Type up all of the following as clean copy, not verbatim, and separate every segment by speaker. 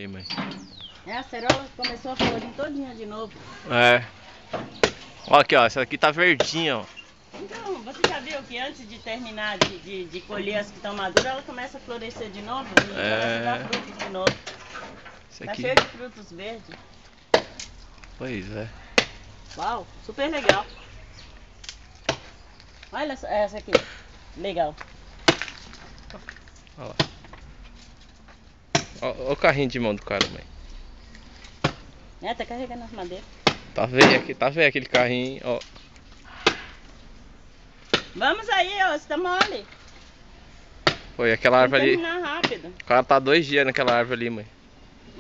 Speaker 1: Aí, mãe.
Speaker 2: É, a acerola começou a florir todinha de novo.
Speaker 1: É. Ó, aqui, ó. Essa aqui tá verdinha, ó.
Speaker 2: Então, você já viu que antes de terminar de colher as que estão maduras, ela começa a florescer de novo e começa a dar frutos de novo.
Speaker 1: Essa
Speaker 2: Tá
Speaker 1: aqui.
Speaker 2: cheio de frutos verdes.
Speaker 1: Pois é.
Speaker 2: Uau, super legal. Olha essa aqui. Legal.
Speaker 1: Ó lá. Ó o carrinho de mão do cara, mãe.
Speaker 2: É, tá carregando as madeiras.
Speaker 1: Tá velho aquele carrinho, ó.
Speaker 2: Vamos aí, ó, você tá mole.
Speaker 1: Foi aquela
Speaker 2: Vamos
Speaker 1: árvore ali.
Speaker 2: terminar rápido.
Speaker 1: O cara tá 2 dias naquela árvore ali, mãe.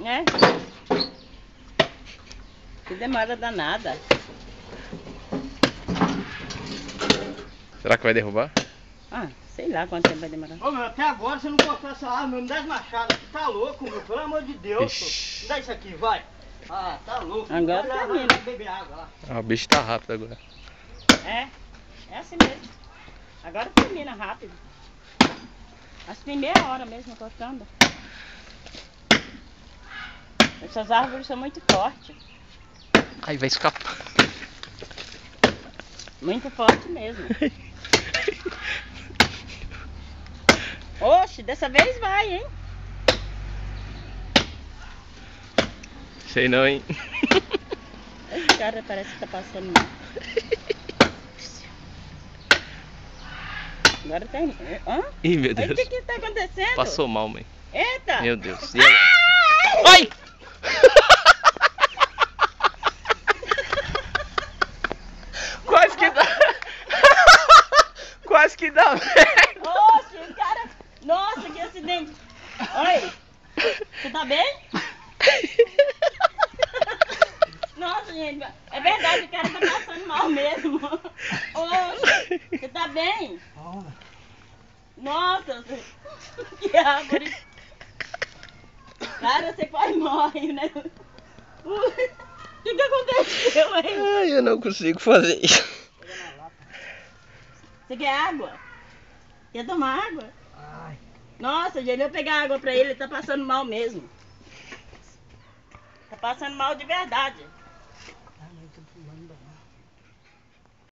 Speaker 2: É. Que demora danada.
Speaker 1: Será que vai derrubar?
Speaker 2: Ah, sei lá quanto tempo vai demorar.
Speaker 3: Ô meu, até agora você não cortou essa árvore, me dá as machadas. Tá louco, meu, pelo amor de Deus.
Speaker 1: Ixi.
Speaker 3: Me dá isso aqui, vai. Ah, tá louco.
Speaker 2: Agora
Speaker 3: vai lá,
Speaker 2: termina.
Speaker 3: vai beber água lá.
Speaker 1: Ah, o bicho tá rápido agora.
Speaker 2: É assim mesmo. Agora termina rápido. Acho que tem meia hora mesmo cortando. Essas árvores são muito fortes.
Speaker 1: Aí vai escapar.
Speaker 2: Muito forte mesmo. Oxe, dessa vez vai, hein?
Speaker 1: Sei não, hein?
Speaker 2: Esse cara parece que tá passando mal. Agora tem. Hã?
Speaker 1: Ih, meu
Speaker 2: Aí,
Speaker 1: Deus.
Speaker 2: o que tá acontecendo?
Speaker 1: Passou mal, mãe.
Speaker 2: Eita!
Speaker 1: Meu Deus. E aí? Ai! Quase que dá. Quase que dá, velho.
Speaker 2: Oxe, o cara. Nossa, que acidente! Oi! Você tá bem? Nossa, gente, é verdade, o cara tá passando mal mesmo. Oxe, você tá bem? Nossa, que árvore. Cara, você quase morre, né? O que aconteceu aí?
Speaker 1: Ai, eu não consigo fazer isso.
Speaker 2: Você quer água? Quer tomar água?
Speaker 3: Ai.
Speaker 2: Nossa, gente, eu vou pegar água pra ele tá passando mal mesmo. Tá passando mal de verdade.